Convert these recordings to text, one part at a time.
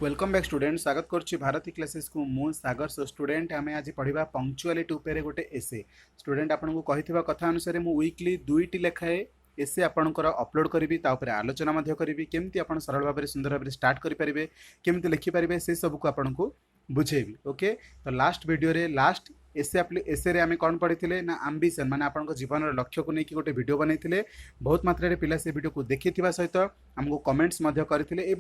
Welcome back student स्वागत करुच्ची Bharti classes को मु सागर सो स्टूडेंट आम आज पढ़ा पंक्चुआलिटी उपर गोटे एसे स्टूडेंट आपको कही कथा अनुसार मु वीकली दुईटी लेखाए एसे आपंकर अपलोड करी आलोचना करी केमती आप सरल भाव सुंदर भाव स्टार्ट करेंगे केमती लिखिपारे से सबको आपको बुझेबी। ओके, तो लास्ट वीडियो रे लास्ट एसे आम कौन पढ़ी ना आम्बिशन माने आपन जीवन लक्ष्य को लेकिन गोटे वीडियो बनई बहुत मात्रा पिला से वीडियो को देखि सहित आमको कमेंट्स करते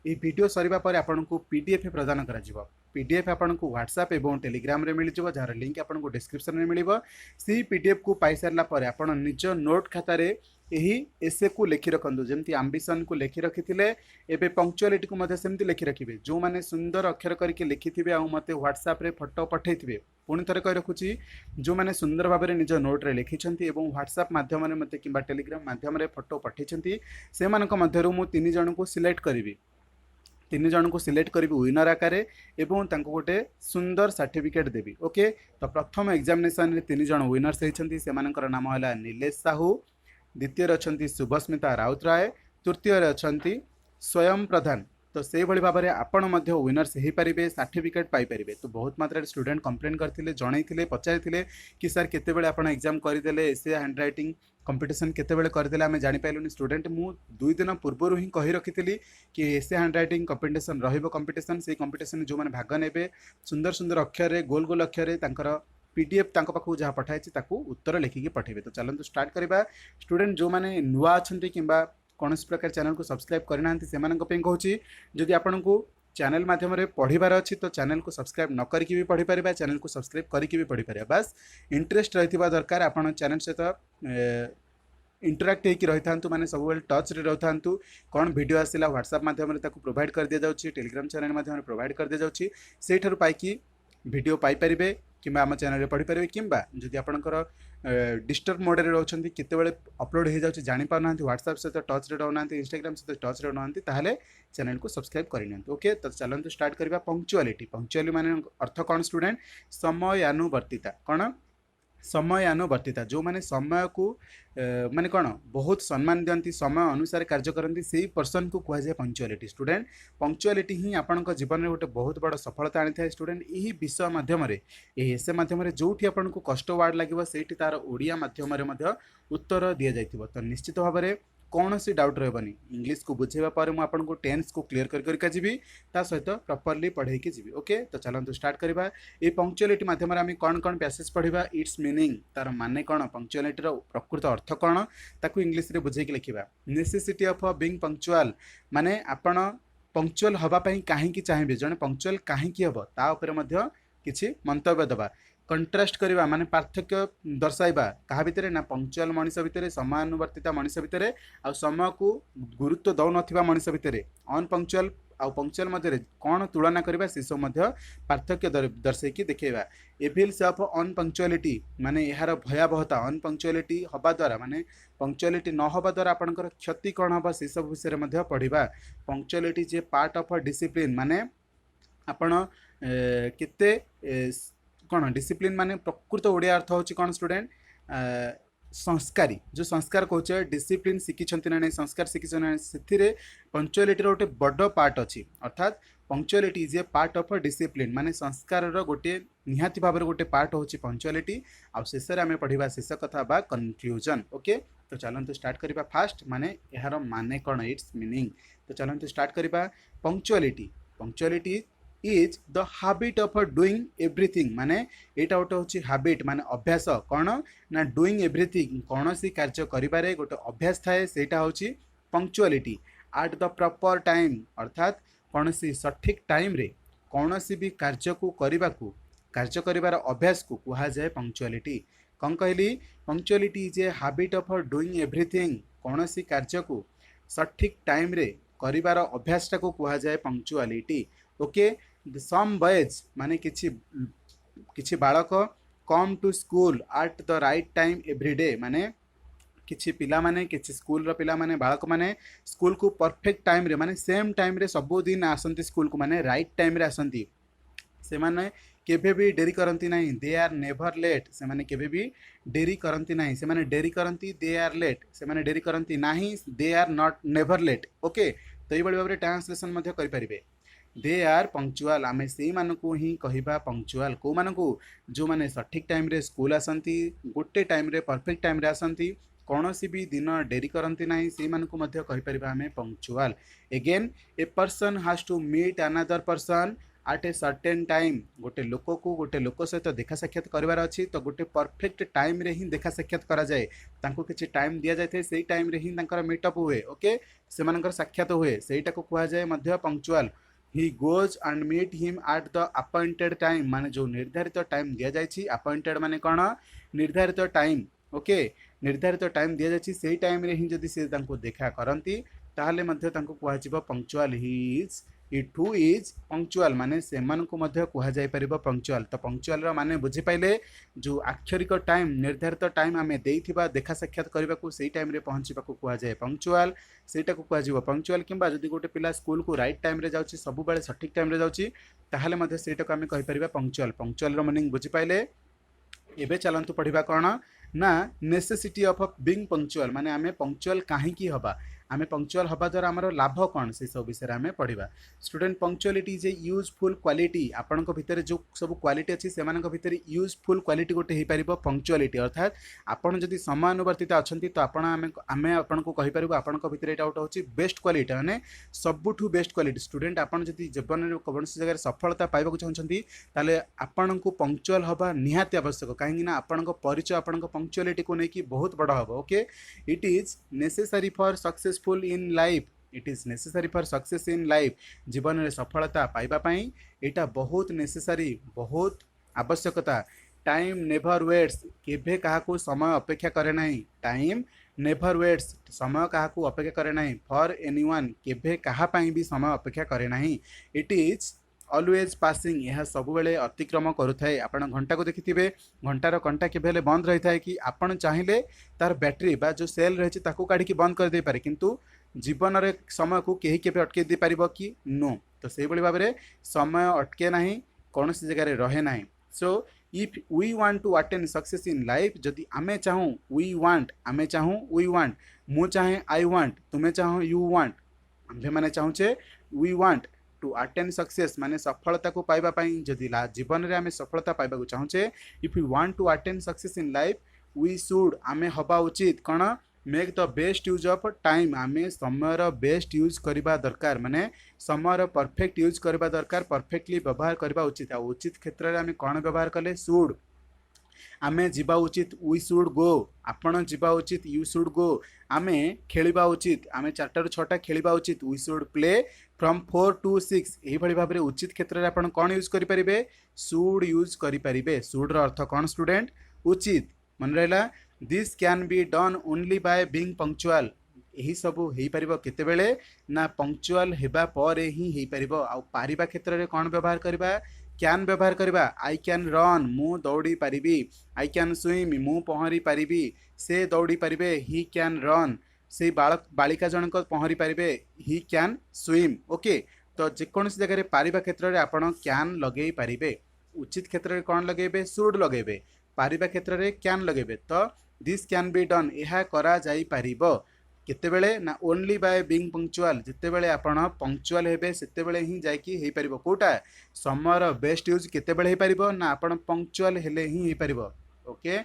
ये वीडियो सरिबा पर आपको पीडीएफ प्रदान करा पीडीएफ आपको व्हाट्सएप और टेलीग्राम रे मिल जाव जार लिंक आपको डिस्क्रिप्शन में मिल सी पीडीएफ को पाई सारा पर आप निज नोट खातार यही एसे को लिखि रखु जमी आम्बिशन को लिखि रखी एवं पंक्चुआलिटी को सेमती लिखि रखिए जो मैंने सुंदर अक्षर करके लिखिथे आ मत व्हाट्सएप रे फोटो पठे पुणी थे कही रखुची जो मैंने सुंदर भाव में निज नोट रे लिखिं व्हाट्सएप मध्यम मत कि टेलीग्राम मध्यम फोटो पठे से मु 3 जन को सिलेक्ट करी 3 जन को सिलेक्ट करी विनर आकार एवं गोटे सुंदर सर्टिफिकेट देवी। ओके, तो प्रथम एग्जामिनेशन रे 3 जन विनर्स होती से नाम है नीलेश साहू, द्वितीय अच्छा शुभस्मिता राउतराय, तृतीय अच्छा स्वयं प्रधान। तो से भाई भाव में आपण विनर्स हो पारे सर्टिफिकेट पाइपर। तो बहुत मात्रा स्टूडेंट कंप्लेन करते जनई पचारि कि सर केतेबेले आपण एग्जाम करदे एसे हैंड राइटिंग कंपटीशन केतेबेले करदे आम जापारूनी स्टूडेंट मु 2 दिन पूर्व ही कही रखी कि एसे हैंड राइटिंग कंपटीशन कंपटीशन से कंपटीशन जो मैंने भाग ने सुंदर सुंदर अक्षर गोल गोल अक्षर पीडीएफ पाखु जहाँ पठाई उत्तर लिखिकी पठेबे। तो चलते स्टार्ट करवा। स्टूडेंट जो मैंने नुआ अच्छा कि कौन प्रकार चैनल को सब्सक्राइब करना से कहूँ जदि आपन को चैनल माध्यम पढ़ार अच्छी तो चैनल को सब्सक्राइब न करके भी पढ़ी पारे चैनल को सब्सक्राइब करके भी पढ़ी पारे बस इंटरेस्ट रही दरकार आप चैनल सहित इंटराक्ट होकर रही था माने सब टच रे रही था कौन वीडियो आसला व्हाट्सएप माध्यम प्रोवाइड कर दि जाऊँगी टेलीग्राम चैनल माध्यम प्रोवाइड कर दि जाऊँगी से पाई वीडियो पाइपर कि आम चैनल में पढ़ीपारे कि जदि आपंकर डिस्टर्ब मोड में रोचे केतबेले अपलोड हो जाए जापाना व्हाट्सएप सहित टच रे रहना इंस्टाग्राम सहित टच रे रहना ताहले चैनल को सब्सक्राइब करनी। ओके, तो चलते स्टार्ट करवा। पंक्चुअलिटी माने अर्थ कौन स्टूडेंट समयानुवर्तिता कौन समयानुवर्तिता जो माने समय को माने कौन बहुत सम्मान दियंती समय अनुसार कार्य करती से पर्सन को कहुए पंक्चुअलिटी। स्टूडेंट पंक्चुअलिटी ही आपण जीवन में गोटे बहुत बड़ सफलता आनी था। स्टूडेंट यही विषय माध्यम एसे माध्यम जो आपको कष्ट वार्ड लगे से तार ओडिया माध्यम उत्तर दि जाइथिबो। तो निश्चित भाव में कौन सी डाउट रहबनी इंग्लिश को बुझेबा पर मु आपन को टेंस को क्लियर कर जीवी ता सहित प्रॉपर्ली पढ़े के जीवी। ओके, तो चलते स्टार्ट करवा। ये पंक्चुअलिटी माध्यम आम कौन कौन पैसेज पढ़ा इट्स मीनिंग तार माने कौन पंक्चुअलिटी प्रकृत अर्थ कौन ताकू इंग्लिश रे बुझे के लिखा। नेसेसिटी ऑफ बीइंग पंक्चुअल माने आपण पंक्चुअल हवा पई काहे की चाहिए जने पंक्चुअल काहे की हबो ता ऊपर मध्य किछि मंतव्य दबा। कंट्रास्ट करवा माने पार्थक्य दर्शाइबा कहा भितर ना पंक्चुअल मनीष भितर समानुवर्तिता मनीष भितर आ समय को गुरुत्व दौ नथिबा मनीष भितर अनपंक्चुअल आ पंक्चुअल मध्य कौन तुलना करवा से सब मध्य पार्थक्य दर्शेकी देखा। एविल्स ऑफ अनपंक्चुअलिटी माने यार भयावहता अनपंक्चुअलिटी हवा द्वारा माने पंक्चुअलिटी न हवा द्वारा आपनकर क्षति कौन हम से सब विषय में पढ़ा। Punctuality J part of discipline माने आपण केते कौन डिसिप्लिन माने प्रकृत ओडिया अर्थ होची कौन स्टूडेंट संस्कारी जो संस्कार कहे डिसिप्लिन शिखिंट ना नहीं संस्कार शिखी ना से पंक्चुअलिटी गोटे बड़ पार्ट अच्छी अर्थात punctuality is A part of discipline माने संस्कार गोटे निहाती भाव गोटे पार्ट होची पंक्चुअलिटी। आ शेष में आम पढ़ा शेष कथा बा कन्फ्यूजन। ओके, तो चलते स्टार्ट करवा। फास्ट माने यार माने कौन इट्स मीनिंग। तो चलते स्टार्ट करवा। Punctuality is the habit of doing everything माने एटा गोटे होची हैबिट माने अभ्यास कौन ना डूइंग एवरीथिंग कौन सी कार्य करिबारे गोटे अभ्यास थाए सेटा होची punctuality. At the proper time अर्थात कौन सी सठिक टाइम रे कौन सी भी कार्य को कार्य करिबार अभ्यास को कहा जाए पंक्चुअलिटी। कौन कहली punctuality is a habit of doing everything कौन सी कार्य को सठिक टाइम रे करिबार अभ्यासटा को कहा जाए पंक्चुअलिटी। ओके, सम बॉयज माने किछि बालक come to school at the right time every day माने किछि पिला माने किछि स्कूल रो पिला माने बालक माने स्कूल को परफेक्ट टाइम रे माने सेम टाइम रे सब दिन आसंती स्कूल को माने राइट टाइम रे आसंती से माने केबे भी डेरी करंती नहीं दे आर नेवर लेट से माने केबे भी डेरी करंती नहीं से माने डेरी करंती दे आर लेट से माने डेरी करंती नहीं they are not never late. Okay, तो ये भाव में ट्रांसलेशन करें दे आर पंक्चुअल आमे से मानकू ही कहिबा पंक्चुअल को मानकू जो माने सठिक टाइम रे स्कूल आसंती गोटे टाइम रे परफेक्ट टाइम रे आसंती कौनसी भी दिन डेरी करती ना से मानकू मध्य कहि परिबा आमे punctual again a person has to meet another person at a certain time गोटे लोक को गोटे लोक सहित देखा साक्षात करार अच्छी तो गोटे परफेक्ट टाइम रे ही देखा साक्षात करा जाए तांको किछि टाइम दिया जाए से टाइम रे ही तांकर मीटअप हुए ओके से मानकर साक्षात हुए सेटा को कहा जाए मध्य punctual he goes and meet him at the appointed time माने जो निर्धारित टाइम दिया जाए अपॉइंटेड माने कौन निर्धारित टाइम ओके निर्धारित टाइम दिया जाए से टाइम रे ही जदि से तांको देखा करती ताहले मध्य तांको कहा जिवो punctual he two is punctual माने से मानकु मध्य कहा जाय परिबो पंक्चुअल तो पंक्चुअल रो माने बुझी पाइले जो आक्षरिक टाइम निर्धारित टाइम आमे देइथिबा देखा साक्षात करबा को सेई टाइम रे पहुंचीबा को कहा जाय पंक्चुअल सेटा को कहा जिवो पंक्चुअल किंबा जदि गोटे पिला स्कूल को राइट टाइम रे जाउची सब बेले सठिक टाइम रे जाउची ताहाले मध्य सेटा को आमे कहि परिबा पंक्चुअल पंक्चुअल रो मीनिंग बुझी पाइले एबे चलंतु पढ़िबा कोन ना नेसेसिटी ऑफ बीइंग पंक्चुअल माने आमे पंक्चुअल काहे की हबा आमे पंक्चुअल हबा द्वारा हमर लाभ कौन से सब विषय आमे पढ़िबा student punctuality is a useful quality आपनक भितर जो सब क्वालिटी अछि सेमानक भितर यूजफुल क्वालिटी गोटे हे परिबो पंक्चुअलिटी अर्थात आपण जदि समानुवर्तित अछंती तो आपण आमे आपनको कहि परिबो आपनक भितर एटा उठ होछि बेस्ट क्वालिटी माने सबुठु बेस्ट क्वालिटी स्टूडेंट आपण जदि जीवन रे कौनसी जगह सफलता पाइबा चाहछंती ताले आपनको पंक्चुअल हबा निहाती आवश्यक काहे ना आपनक परिचय आपनक पंक्चुअलिटी को नेकी बहुत बड़ हबो okay it is necessary for successful in life it is necessary for success in life जीवन में सफलता पाइबा पाई एटा बहुत नेसेसरी बहुत आवश्यकता टाइम नेभर वेट्स केभे काहाकू समय अपेक्षा करे नहीं टाइम नेभर वेट्स समय काहाकू अपेक्षा करे नहीं फॉर एनीवन केभे काहा पाई भी समय अपेक्षा करे नहीं इट इज ऑलवेज पासिंग यह सब बेले अतिक्रम करुए आप घंटा को देखिथे घंटार कंटा के बंद रही है कि आपड़ चाहिए तार बैटेरी बा जो सेल रही है काढ़ी बंद कर दे पारे किंतु जीवन रे समय को कहीं के अटके दे पार कि नो तो से भाव में समय अटके ना कौन सी जगह रहे ना so if we want to attain success in life जदि आमे चाहूँ वी वांट आमे चाहूँ वी वांट मु चाहे आई वांट तुम्हें चाहो यू वांट आम्भे माने चाहूचे we want to attain success माने सफलता को पाइबा पाई जदि जीवन रे आमे सफलता पाइबा को चाहूचे if you want to attain success in life we should आमे हबा उचित कौन make the best use of time आमे समय बेस्ट यूज करबा दरकार माने समय परफेक्ट यूज करबा दरकार परफेक्टली व्यवहार करबा उचित आ उचित क्षेत्र रे आमे कौन व्यवहार कले शुड आमे जीवा उचित वी शुड गो आपण जीवा उचित यू शुड गो आमे खेलिबा उचित आमे 4 ରୁ 6 खेलिबा उचित we should play from 4 to 6 एही भली भाबरे उचित क्षेत्र रे आपण कोन यूज करि परिबे शुड यूज करि परिबे should row earth cone student उचित मन रहला this can be done only by being punctual यही सब हो पार केतेबेले ना पंक्चुअल हेबा पर ही हो पार आ पारिबा क्षेत्र रे कोन व्यवहार करबा कैन व्यवहार करबा आई कैन रन मु दौड़ी पारिबी आई कैन स्विम मु पहरी पारिबी से दौड़ी पारिबे ही कैन रन से बालक बालिका जनक पहरी पारिबे ही कैन स्विम ओके तो जेकोसी जगह पारिबा क्षेत्र रे आपण कैन लगे पारिबे उचित क्षेत्र रे कोन लगेबे शुड लगेबे पारिबा क्षेत्र रे कैन लगेबे तो दिस कैन बी डन यह करा जाई पारिबो केतेबेले ना ओनली बाय बीइंग पंक्चुअल जितेबेले आपण पंक्चुअल हेबे सेतेबेले ही जाईकी हेई परिबो कोटा समयर बेस्ट यूज केतेबेले हेई परिबो ना आपण पंक्चुअल हेले ही हेई परिबो ओके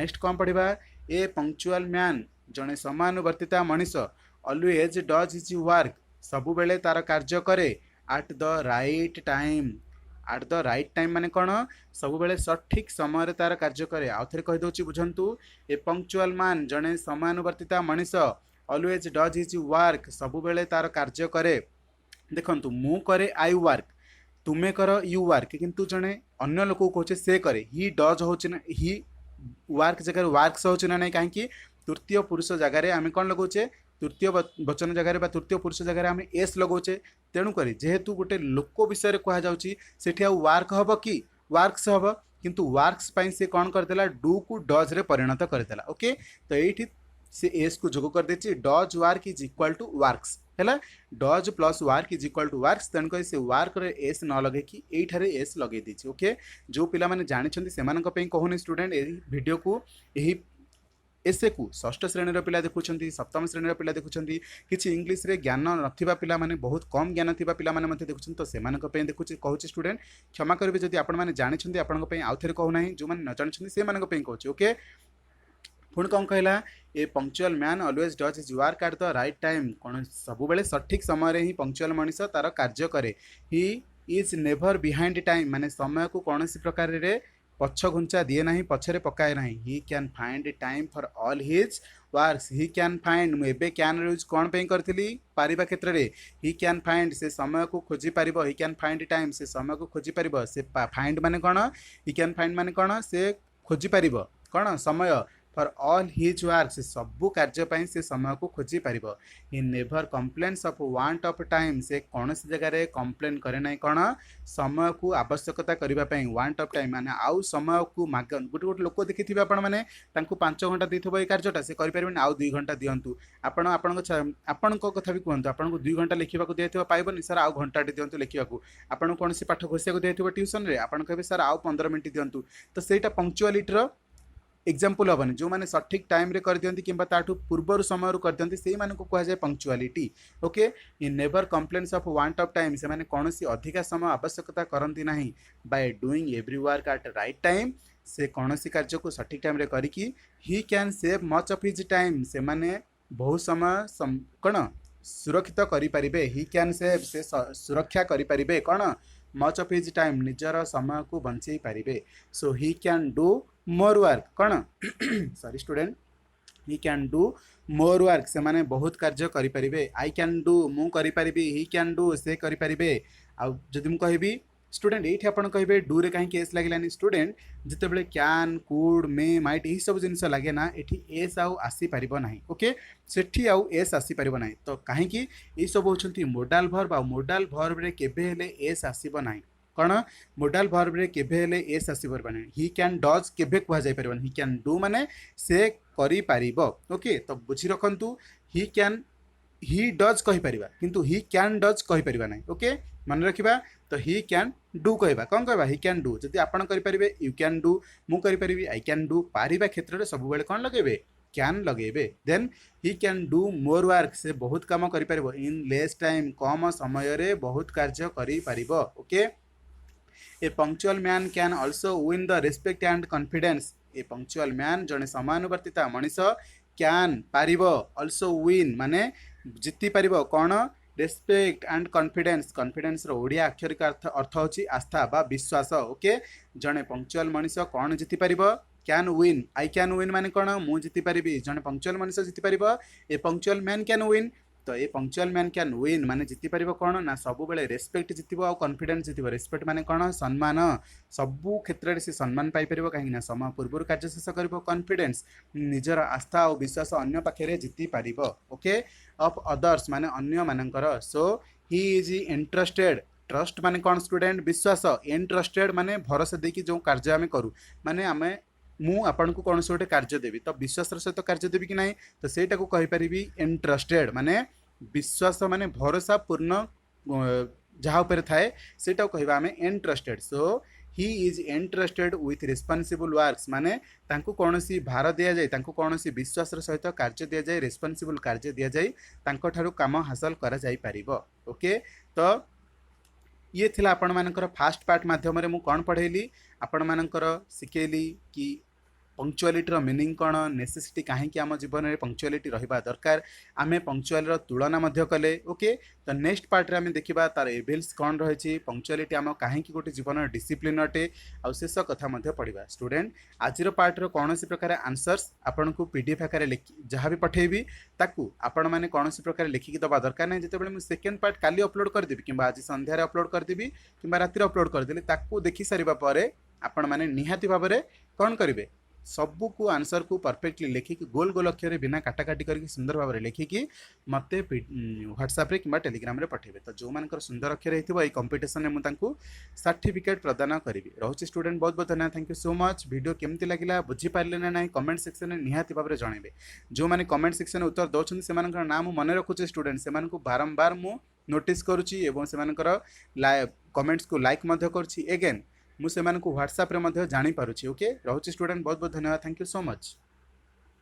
नेक्स्ट कोन पढिबा ए पंक्चुअल मैन जने समानुवर्तिता मनीष ऑलवेज डज हिज वर्क सबु बेले तार कार्य करे at the right time at the right time माने कौन सब बेले सठिक समय तार कार्य करे आउ थे कहीदे बुझंतु ए पंक्चुअल मैन जने समानुवर्तिता मनीष ऑलवेज डज हिज वर्क सबु बेले तार कार्य करे देखंतु मु करे आई वर्क तुमे कर यू वर्क किंतु जने अन्य लोक कहे से करे ही डज होची ना ही वर्क जगह वर्क्स होची ना नहीं कहीं तृतीय पुरुष जगार आम कौन लगौचे तृतीय वचन जगह तृतीय पुरुष जगह आम एस लगौचे तेणुक जेहेतु गोटे लोक विषय कह जाठी वर्क हम कि वर्क्स हम किंतु वर्क्स से कौन करदेला डू को डज रे परिणत करदेला ओके तो ये से एस को जोग कर देछि does work is equal to works है does plus work is equal to works तेणुक से वर्क रे एस न लगे कि एठारे एस लगे देछि ओके जो पिला माने जानि छथि सेमानक पे कहूनी स्टूडेंट ए वीडियो को यही एसे को षष्ठ श्रेणी पिला देखुं सप्तम श्रेणी पिला देखुं किसी इंग्लीश रे ज्ञान नथिबा पिला माने बहुत कम ज्ञान थिबा पिला माने मते देखुं तो सेमानक पे देखुं कहूँ स्टूडेंट क्षमा करेंगे जदि आपण मैंने जानी आपण आउ थे कहूना जो मैंने न जानी से कहूँ ओके पुणी कौन कहला a punctual man always does his work at the right time कौन सब बेले सठिक समय ही पंक्चुअल मनीष तार कार्य करे he is never behind time माने समय को कौन प्रकार रे पछ घुंचा दिए ना पछरे पकाए ना he can find time for all his works he can find मुझे कैन यूज कौन पे करथिली पारिबा क्षेत्र रे ही कैन फाइंड से समय को खोजी पारिबो ही कैन फाइंड टाइम से समय को खोजी पारिबो से फाइंड माने कौन ही कैन फाइंड माने कौन से खोजी पारिबो कौन समय फॉर ऑल हिज वर्क से सबू कार्य से समय को खोजी पार he never complains of want of time से कौन सी जगह कम्प्लेन करे ना कौन समय को आवश्यकता करने वांट ऑफ टाइम माने आउ समय को माग गोटे गोटे लोक देखिए आपण मैंने 5 घंटा देथिबो ए कार्यटा से करि परिबेन आउ 2 घंटा दियंतु आपण कथा भी कहतु आपको 2 घंटा लिखा दिया पाइबनी सर आउ घंटाटे दिंतु लिखा आपन कौन पाठ घोषिया दिया ट्यूशन रे आपण कहे सर आउ 15 मिनट दियंतु तो सेटा पंक्चुअलिटीर एग्जाम्पल हेनी जो मैंने सठिक टाइम रे कर दियंती किंबा ताठू पूर्वर समय रू कर दियंती सेही मानकु कहा जाए punctuality okay in never complaints of want of time से माने कौनसी अधिका समय आवश्यकता करती नहीं by doing every work at right time से कौनसी कार्य को सठिक टाइम रे करिकी he can save much of his time से माने बहुत समय कौन सुरक्षित करि परिबे ही कैन सेव से सुरक्षा करि परिबे कौन मच ऑफ हिज टाइम निजर समय को बंचई पारिबे so he can do more work कौन sorry student he can do more work से माने बहुत कार्य करि परिबे आई कैन डू मु करि परिबी ही कैन डू से करि परिबे आ जदि मु कहबी स्टूडेंट ये आप कहे डू रे कहीं एस लगे स्टूडेंट जिते कैन कुड मे माइट यही सब जिन लगे ना ये एस आसीपर ना ओके सेठी आउ एस आसीपर ना तो कहीं ये सब होती मोडाल भर्ब आ मोडाल भर्ब रे केबे हेले एस आसीब ना कौन मोडाल भर्ब रे केबे हेले एस आसीपर ना ही कैन डज केबे कह जाय परबन ही कैन डू माने से करि पारिबो ओके तो बुझी रखंतु ही कैन ही डज कहि परिबा किंतु ही कैन डज कहि परिबा ना ओके मन रखिबा तो ही कैन डू कहबा कौन कहबा ही कैन डू जदि आपण करि परिबे यू कैन डू मु करि परिबी आई कैन डू पारिबा क्षेत्र रे सब बेले कौन लगेबे कैन लगेबे then he can do more work से बहुत काम करि परिबो इन लेस टाइम कम समय रे बहुत कार्य करि परिबो okay a punctual man can also win the respect and confidence a punctual man जने समानुवर्तिता मनीष कैन पारिबो आल्सो विन माने जीति पारिबो कौन रेस्पेक्ट एंड कॉन्फिडेंस कॉन्फिडेंस रो ओडिया अक्षरिक अर्थ होची आस्था बा विश्वास ओके जने पंक्चुअल मनीष कौन जीति पारिबो can win I can win माने कौन मु जीति पारिबी जने पंक्चुअल मनीष जीति पारिबो a punctual man can win तो ये पंक्चुअल मैन कैन विन माने जीति पारिबो कौन ना सब बेले रेस्पेक्ट जीतिबो आ कॉन्फिडेंस जीतिबो रेस्पेक्ट माने कौन सम्मान सबू क्षेत्र रे से सम्मान पाई परिबो काहे ना समय पूर्व कार्य शेष करिबो कॉन्फिडेंस निजर आस्था और विश्वास अन्य पाखे जीति पारिबो ओके ऑफ अदर्स माने अन्य मानकर सो ही इज इंटरेस्टेड ट्रस्ट माने कौन स्टूडेंट विश्वास इंटरेस्टेड माने भरोसा देकी जो कार्य आमे करू माने आमे मु आपन को कौन से गोटे कार्य देवी तो विश्वास सहित कार्य देवी कि ना तो सेटा को कहि परिबी इंटरेस्टेड माने विश्वास माने भरोसा पूर्ण जहाँ उपर थाए सेटा कहबा आमे interested so he is interested with responsible works माने तांको कौनसी भार दि जाए तांको कौनसी विश्वास सहित कार्य दि जाए रिस्पांसिबल कार्य दि जाए तांको ठारू काम हासिल करा जाई परिबो ओके तो ये थिला आपण मानकर फास्ट पार्ट माध्यम रे मु कोन पढेली आपण मानकर सिकेली कि पंक्चुअलिटी मीनिंग कौन नेसेसिटी कहीं आम जीवन में पंक्चुअलिटी रहा दरकार आम पंक्चुअल तुलना कले ओके तो नेक्स्ट पार्ट में देखा तार एविल्स कौन रही पंक्चुअलिटी आम कहीं गोटे जीवन डिसिप्लिन अटे आ शेष कथा पढ़ा स्टूडेंट आज पार्ट कौन प्रकार आंसर्स आपन को पीडीएफ आकार जहाँ भी पठेबी ताकू आपण मैंने कौन प्रकार लिखिकी दबा दरकार नहीं जिते मुझे सेकेंड पार्ट काली अपलोड करदेवी कि आज संध्यार अपलोड करदेवी कि राति अपलोड करदेली ताकू देखी सारा आपण मैंने निहाती भाव में कौन करेंगे सबू को आंसर को परफेक्टली लिखिकी गोल गोल अक्षर बिना काटाकाटी करके सुंदर भाव में लिखिकी मत व्हाट्सएप रे कि टेलीग्राम रे पठेबे तो जो मानकर सुंदर अक्षर होइथिबो एई कंपटीशन रे मु तांकू सर्टिफिकेट प्रदान करी रोचे स्टूडेंट बहुत बहुत धन्यवाद thank you so much video केमती लगिला बुझी पारले ना नहीं कमेंट सेक्शन में निहाती भाव में जनइबे जो माने कमेंट सेक्शन उत्तर दउछन से मानकर नाम मने रखुचे स्टूडेंट से मानकू बारंबार मु नोटिस करूची एवं से मानकर कमेंट्स को लाइक मध्य करूची एगेन मुझे व्हाट्सएप रे जानी पारुछि ओके रोचे स्टूडेंट बहुत बहुत धन्यवाद थैंक यू सो मच।